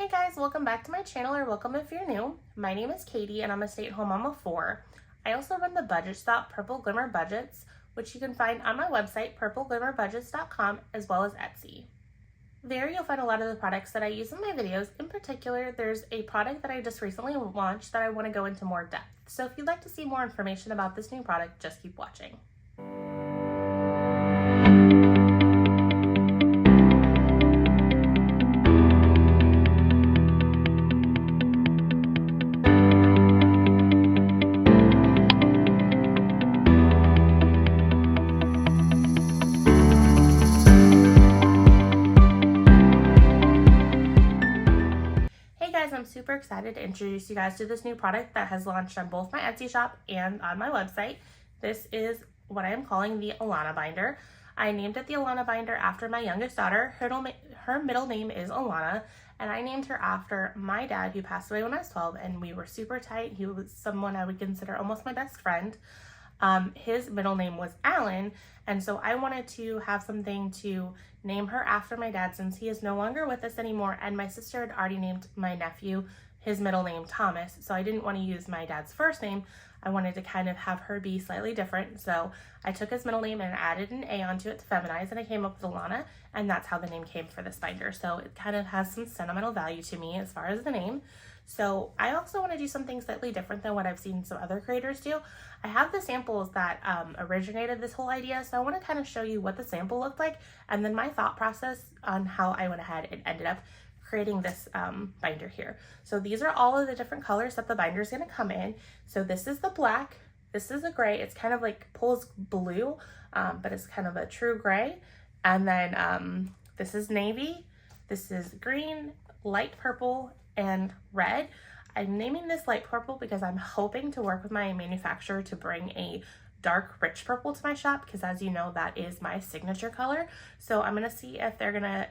Hey guys, welcome back to my channel, or welcome if you're new. My name is Katie and I'm a stay-at-home mom of 4. I also run the budget shop Purple Glimmer Budgets, which you can find on my website purpleglimmerbudgets.com as well as Etsy. There you'll find a lot of the products that I use in my videos. In particular, there's a product that I just recently launched that I want to go into more depth. So if you'd like to see more information about this new product, just keep watching. I'm super excited to introduce you guys to this new product that has launched on both my Etsy shop and on my website. This is what I am calling the Alana binder. I named it the Alana binder after my youngest daughter. Her middle name is Alana, and I named her after my dad, who passed away when I was 12, and we were super tight. He was someone I would consider almost my best friend. His middle name was Alan, and so I wanted to have something to name her after my dad, since he is no longer with us anymore, and my sister had already named my nephew his middle name Thomas, so I didn't want to use my dad's first name. I wanted to kind of have her be slightly different, so I took his middle name and added an A onto it to feminize, and I came up with Alana, and that's how the name came for this binder. So it kind of has some sentimental value to me as far as the name. So I also want to do something slightly different than what I've seen some other creators do. I have the samples that originated this whole idea, so I want to kind of show you what the sample looked like and then my thought process on how I went ahead and ended up creating this binder here. So these are all of the different colors that the binder is going to come in. So this is the black, this is a gray, it's kind of like pulls blue, but it's kind of a true gray. And then this is navy, this is green, light purple, and red. I'm naming this light purple because I'm hoping to work with my manufacturer to bring a dark rich purple to my shop, because as you know, that is my signature color. So I'm gonna see if they're gonna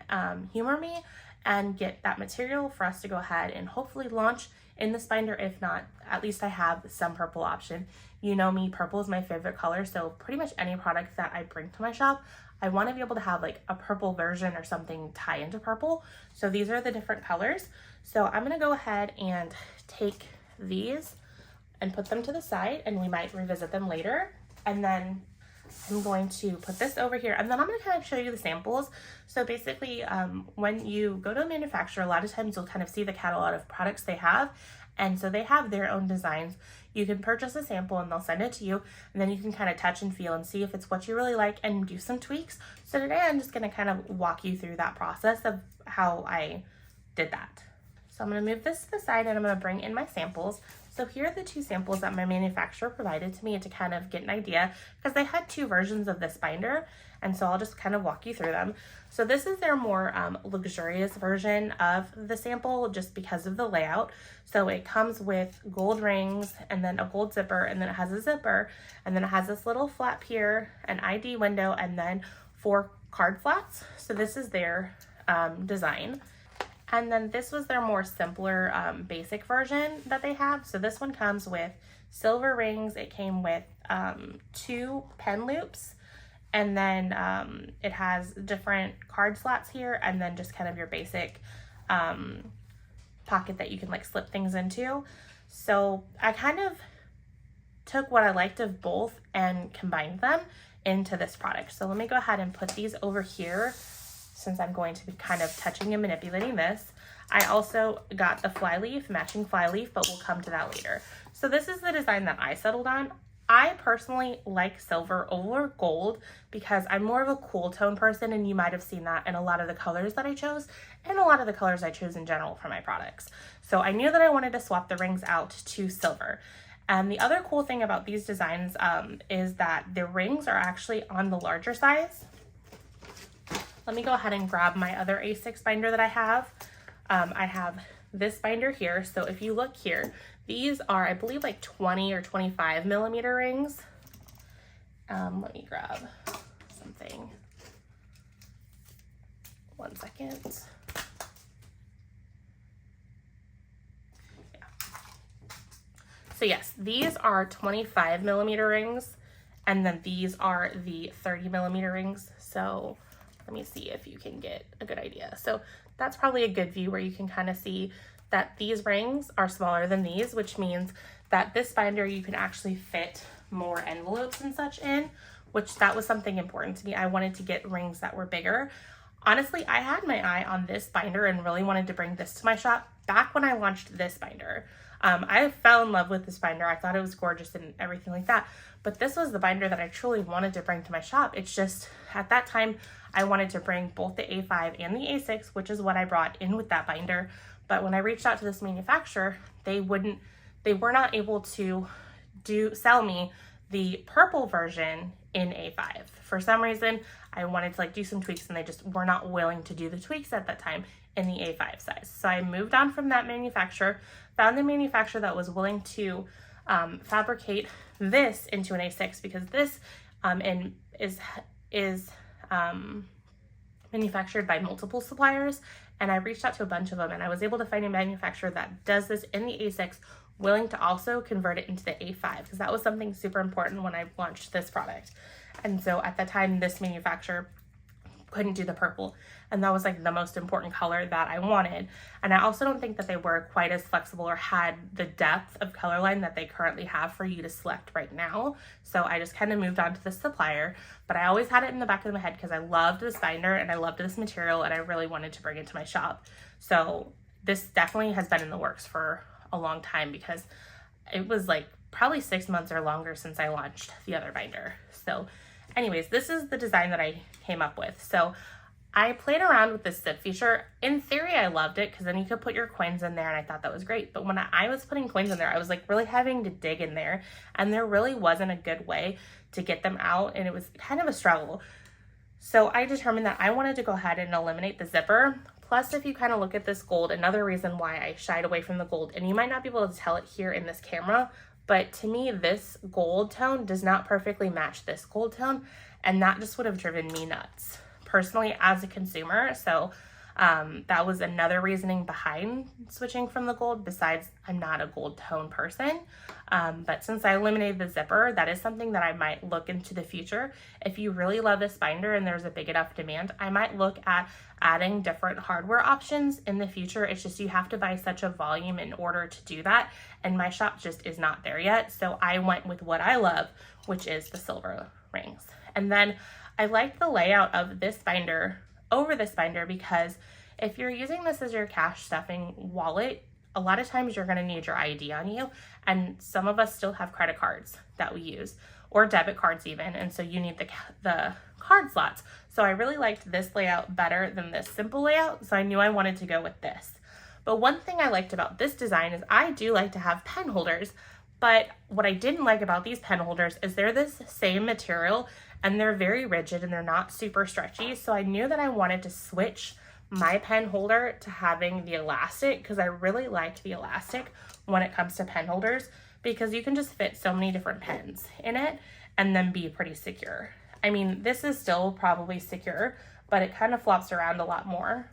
humor me and get that material for us to go ahead and hopefully launch in this binder. If not, at least I have some purple option. You know me, purple is my favorite color, so pretty much any product that I bring to my shop, I want to be able to have like a purple version or something tie into purple. So these are the different colors. So I'm going to go ahead and take these and put them to the side, and we might revisit them later. And then I'm going to put this over here, and then I'm going to kind of show you the samples. So basically, when you go to a manufacturer, a lot of times you'll kind of see the catalog of products they have, and so they have their own designs. You can purchase a sample and they'll send it to you, and then you can kind of touch and feel and see if it's what you really like and do some tweaks. So today I'm just going to kind of walk you through that process of how I did that. So I'm going to move this to the side, and I'm going to bring in my samples. So here are the two samples that my manufacturer provided to me to kind of get an idea, because they had two versions of this binder, and so I'll just kind of walk you through them. So this is their more luxurious version of the sample, just because of the layout. So it comes with gold rings and then a gold zipper, and then it has a zipper, and then it has this little flap here, an ID window, and then 4 card flats. So this is their design. And then this was their more simpler basic version that they have. So this one comes with silver rings. It came with 2 pen loops, and then it has different card slots here, and then just kind of your basic pocket that you can like slip things into. So I kind of took what I liked of both and combined them into this product. So let me go ahead and put these over here, since I'm going to be kind of touching and manipulating this. I also got the fly leaf, matching fly leaf, but we'll come to that later. So this is the design that I settled on. I personally like silver over gold because I'm more of a cool tone person, and you might have seen that in a lot of the colors that I chose and a lot of the colors I chose in general for my products. So I knew that I wanted to swap the rings out to silver. And the other cool thing about these designs is that the rings are actually on the larger size. Let me go ahead and grab my other A6 binder that I have. I have this binder here. So if you look here, these are, I believe, like 20 or 25 millimeter rings. Let me grab something. 1 second. Yeah. So yes, these are 25 millimeter rings, and then these are the 30 millimeter rings. So let me see if you can get a good idea. So that's probably a good view where you can kind of see that these rings are smaller than these, which means that this binder you can actually fit more envelopes and such in, which that was something important to me. I wanted to get rings that were bigger. Honestly, I had my eye on this binder and really wanted to bring this to my shop back when I launched this binder. I fell in love with this binder. I thought it was gorgeous and everything like that. But this was the binder that I truly wanted to bring to my shop. It's just at that time, I wanted to bring both the A5 and the A6, which is what I brought in with that binder. But when I reached out to this manufacturer, they were not able to sell me the purple version in A5. For some reason, I wanted to like do some tweaks and they just were not willing to do the tweaks at that time in the A5 size. So I moved on from that manufacturer, found the manufacturer that was willing to fabricate this into an A6, because this is manufactured by multiple suppliers, and I reached out to a bunch of them and I was able to find a manufacturer that does this in the A6 willing to also convert it into the A5, because that was something super important when I launched this product. And so at the time, this manufacturer couldn't do the purple, and that was like the most important color that I wanted. And I also don't think that they were quite as flexible or had the depth of color line that they currently have for you to select right now. So I just kind of moved on to this supplier, but I always had it in the back of my head because I loved this binder and I loved this material and I really wanted to bring it to my shop. So this definitely has been in the works for a long time, because it was like probably 6 months or longer since I launched the other binder. So anyways, this is the design that I came up with. So I played around with this zip feature. In theory, I loved it because then you could put your coins in there and I thought that was great. But when I was putting coins in there, I was like really having to dig in there, and there really wasn't a good way to get them out, and it was kind of a struggle. So I determined that I wanted to go ahead and eliminate the zipper. Plus, if you kind of look at this gold, another reason why I shied away from the gold, and you might not be able to tell it here in this camera, but to me, this gold tone does not perfectly match this gold tone, and that just would have driven me nuts personally as a consumer. So that was another reasoning behind switching from the gold, besides I'm not a gold tone person. But since I eliminated the zipper, that is something that I might look into the future. If you really love this binder and there's a big enough demand, I might look at adding different hardware options in the future. It's just you have to buy such a volume in order to do that, and my shop just is not there yet. So I went with what I love, which is the silver rings. And then I liked the layout of this binder over this binder, because if you're using this as your cash stuffing wallet, a lot of times you're going to need your ID on you, and some of us still have credit cards that we use, or debit cards even, and so you need the card slots. So I really liked this layout better than this simple layout, so I knew I wanted to go with this. But one thing I liked about this design is I do like to have pen holders, but what I didn't like about these pen holders is they're this same material and they're very rigid and they're not super stretchy. So I knew that I wanted to switch my pen holder to having the elastic, because I really like the elastic when it comes to pen holders, because you can just fit so many different pens in it and then be pretty secure. I mean, this is still probably secure, but it kind of flops around a lot more.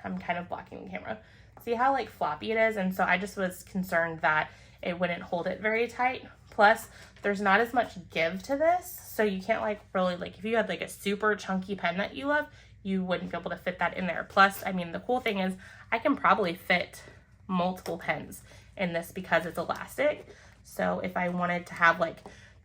I'm kind of blocking the camera. See how like floppy it is? And so I just was concerned that it wouldn't hold it very tight. Plus, there's not as much give to this, so you can't like really, like if you had like a super chunky pen that you love, you wouldn't be able to fit that in there. Plus, I mean, the cool thing is I can probably fit multiple pens in this because it's elastic. So if I wanted to have like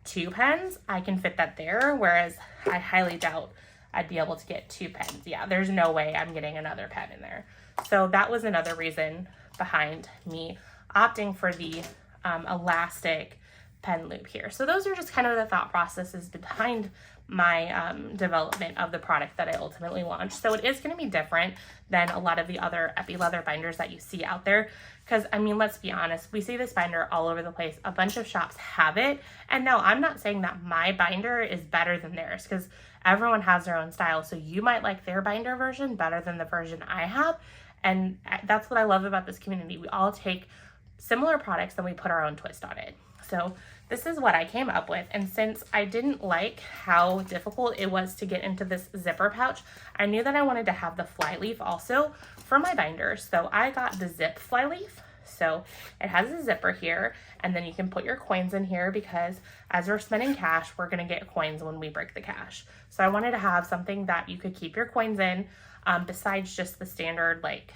2 pens, I can fit that there, whereas I highly doubt I'd be able to get 2 pens. Yeah, there's no way I'm getting another pen in there. So that was another reason behind me opting for the elastic pen loop here. So those are just kind of the thought processes behind my development of the product that I ultimately launched. So it is going to be different than a lot of the other epi leather binders that you see out there, because I mean, let's be honest, we see this binder all over the place. A bunch of shops have it, and no, I'm not saying that my binder is better than theirs, because everyone has their own style. So you might like their binder version better than the version I have, and that's what I love about this community. We all take similar products and we put our own twist on it. So this is what I came up with. And since I didn't like how difficult it was to get into this zipper pouch, I knew that I wanted to have the fly leaf also for my binder. So I got the zip fly leaf. So it has a zipper here, and then you can put your coins in here, because as we're spending cash, we're gonna get coins when we break the cash. So I wanted to have something that you could keep your coins in. besides just the standard like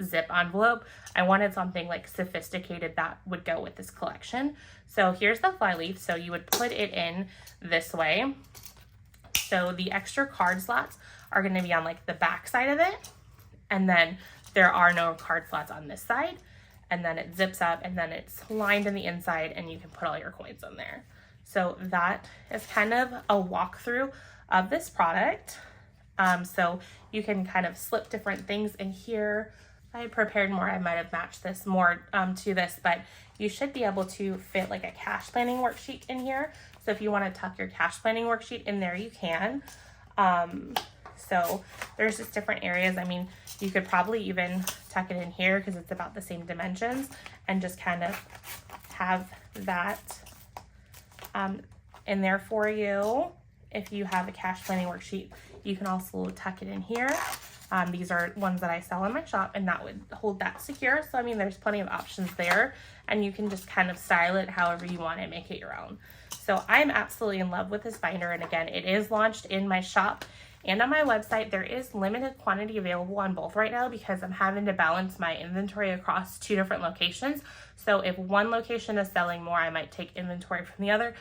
zip envelope. I wanted something like sophisticated that would go with this collection. So here's the flyleaf. So you would put it in this way. So the extra card slots are going to be on like the back side of it. And then there are no card slots on this side. And then it zips up and then it's lined in the inside and you can put all your coins in there. So that is kind of a walkthrough of this product. So you can kind of slip different things in here. If I had prepared more, I might have matched this more to this, but you should be able to fit like a cash planning worksheet in here. So if you want to tuck your cash planning worksheet in there, you can. So there's just different areas. I mean, you could probably even tuck it in here because it's about the same dimensions and just kind of have that in there for you. If you have a cash planning worksheet, you can also tuck it in here. These are ones that I sell in my shop and that would hold that secure. So, I mean, there's plenty of options there and you can just kind of style it however you want and make it your own. So I'm absolutely in love with this binder. And again, it is launched in my shop and on my website. There is limited quantity available on both right now because I'm having to balance my inventory across 2 different locations. So if one location is selling more, I might take inventory from the other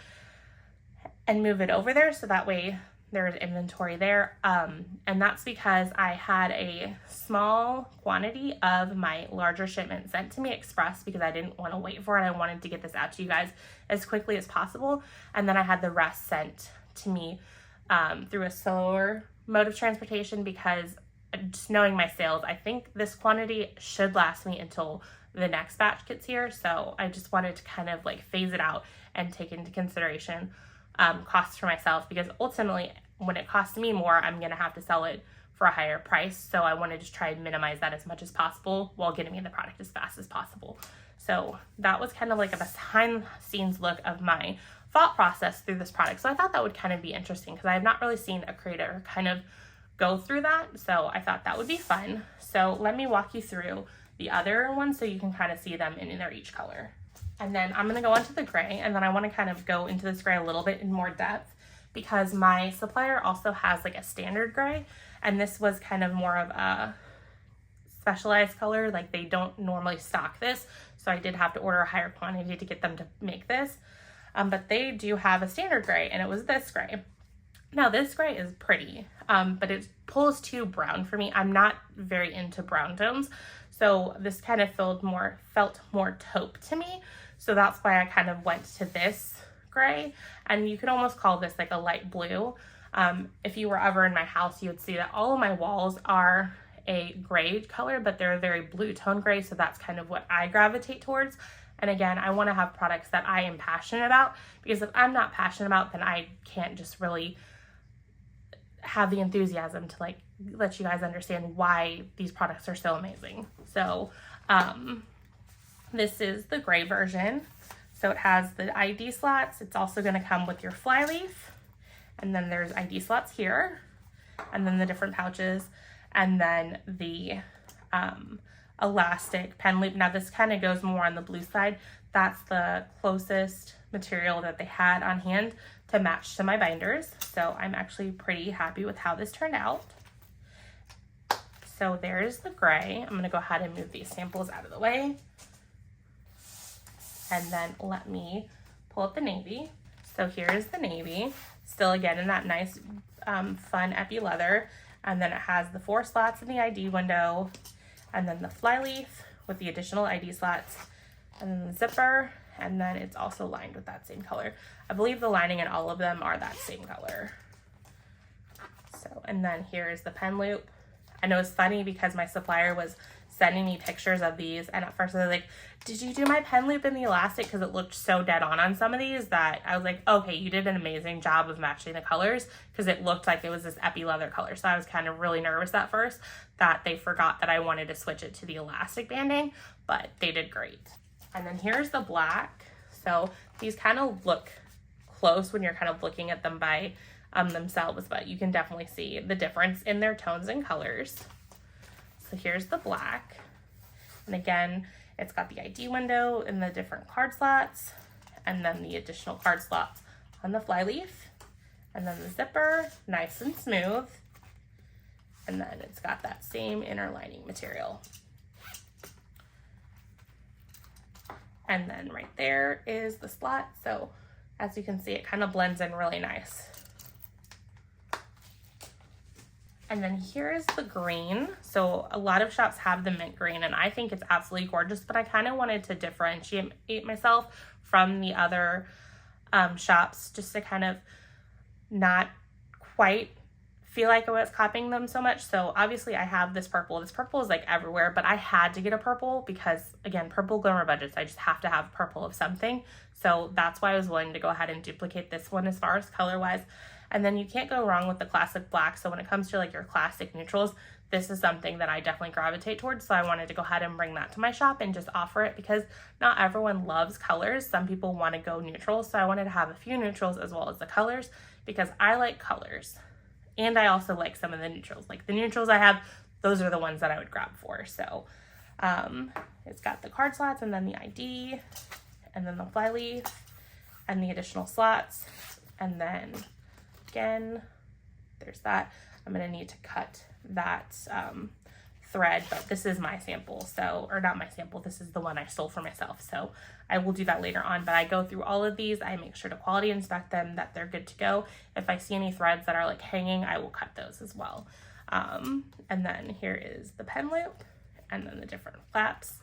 and move it over there. So that way there's inventory there. And that's because I had a small quantity of my larger shipment sent to me express because I didn't want to wait for it. I wanted to get this out to you guys as quickly as possible. And then I had the rest sent to me through a slower mode of transportation because just knowing my sales, I think this quantity should last me until the next batch gets here. So I just wanted to kind of like phase it out and take into consideration costs for myself because ultimately when it costs me more, I'm going to have to sell it for a higher price. So I want to just try and minimize that as much as possible while getting me the product as fast as possible. So that was kind of like a behind the scenes look of my thought process through this product. So I thought that would kind of be interesting because I have not really seen a creator kind of go through that. So I thought that would be fun. So let me walk you through the other ones so you can kind of see them in their each color. And then I'm going to go into the gray and then I want to kind of go into this gray a little bit in more depth because my supplier also has like a standard gray and this was kind of more of a specialized color. Like they don't normally stock this. So I did have to order a higher quantity to get them to make this. But they do have a standard gray and it was this gray. Now this gray is pretty, but it pulls too brown for me. I'm not very into brown tones. So this kind of felt more taupe to me. So that's why I kind of went to this gray and you could almost call this like a light blue. If you were ever in my house, you would see that all of my walls are a gray color, but they're a very blue tone gray. So that's kind of what I gravitate towards. And again, I want to have products that I am passionate about because if I'm not passionate about, then I can't just really have the enthusiasm to like let you guys understand why these products are so amazing. So this is the gray version. So it has the ID slots. It's also going to come with your flyleaf. And then there's ID slots here. And then the different pouches. And then the elastic pen loop. Now this kind of goes more on the blue side. That's the closest material that they had on hand to match to my binders. So I'm actually pretty happy with how this turned out. So there's the gray. I'm going to go ahead and move these samples out of the way. And then let me pull up the navy. So here's the navy. Still again in that nice fun epi leather. And then it has the 4 slots in the ID window. And then the flyleaf with the additional ID slots. And then the zipper. And then it's also lined with that same color. I believe the lining in all of them are that same color. So, and then here's the pen loop. I know it's funny because my supplier was sending me pictures of these and at first I was like, did you do my pen loop in the elastic? Because it looked so dead on some of these that I was like, okay, you did an amazing job of matching the colors because it looked like it was this epi leather color. So I was kind of really nervous at first that they forgot that I wanted to switch it to the elastic banding, but they did great. And then here's the black. So these kind of look close when you're kind of looking at them by themselves, but you can definitely see the difference in their tones and colors. So here's the black. And again, it's got the ID window and the different card slots, and then the additional card slots on the flyleaf, and then the zipper, nice and smooth. and then it's got that same inner lining material. And then right there is the slot. So as you can see, it kind of blends in really nice. And then here is the green. So a lot of shops have the mint green, and I think it's absolutely gorgeous, but I kind of wanted to differentiate myself from the other shops, just to kind of not quite feel like I was copying them so much. So obviously I have this purple. This purple is like everywhere, but I had to get a purple because, again, purple glimmer budgets. I just have to have purple of something. So that's why I was willing to go ahead and duplicate this one as far as color wise. And then you can't go wrong with the classic black. So when it comes to like your classic neutrals, this is something that I definitely gravitate towards. So I wanted to go ahead and bring that to my shop and just offer it, because not everyone loves colors. Some people want to go neutral. So I wanted to have a few neutrals as well as the colors, because I like colors. And I also like some of the neutrals. Like the neutrals I have, those are the ones that I would grab for. So it's got the card slots, and then the ID, and then the flyleaf, and the additional slots. And then again, there's that. I'm gonna need to cut that thread, but this is my sample. So, or not my sample, this is the one I stole for myself. So I will do that later on, but I go through all of these. I make sure to quality inspect them, that they're good to go. If I see any threads that are like hanging, I will cut those as well. And then here is the pen loop, and then the different flaps.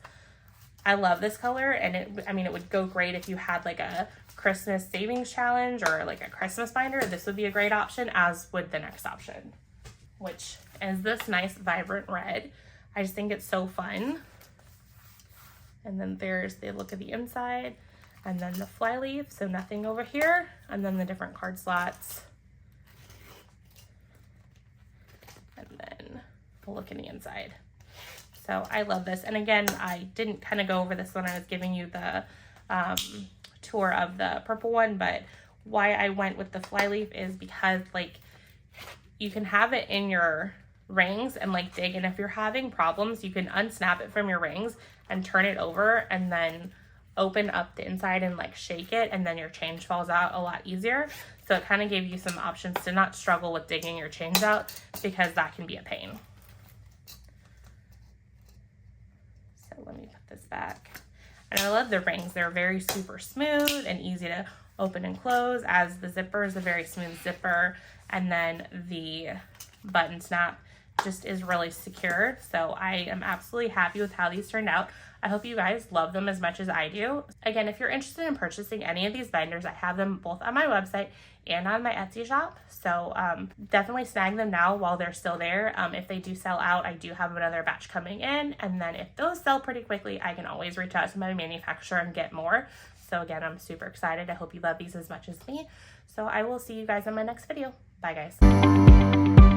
I love this color, and it would go great if you had like a Christmas savings challenge or like a Christmas binder. This would be a great option, as would the next option, which is this nice vibrant red. I just think it's so fun. And then there's the look of the inside, and then the flyleaf, so nothing over here, and then the different card slots, and then the look in the inside. So I love this. And again, I didn't kind of go over this when I was giving you the tour of the purple one, but why I went with the flyleaf is because like you can have it in your rings and like dig, and if you're having problems, you can unsnap it from your rings and turn it over, and then open up the inside and like shake it, and then your change falls out a lot easier. So it kind of gave you some options to not struggle with digging your change out, because that can be a pain. So let me put this back. And I love the rings. They're very super smooth and easy to open and close, as the zipper is a very smooth zipper, and then the button snap just is really secure. So I am absolutely happy with how these turned out. I hope you guys love them as much as I do. Again, if you're interested in purchasing any of these binders, I have them both on my website and on my Etsy shop. So definitely snag them now while they're still there. If they do sell out, I do have another batch coming in. And then if those sell pretty quickly, I can always reach out to my manufacturer and get more. So again, I'm super excited. I hope you love these as much as me. So I will see you guys in my next video. Bye guys.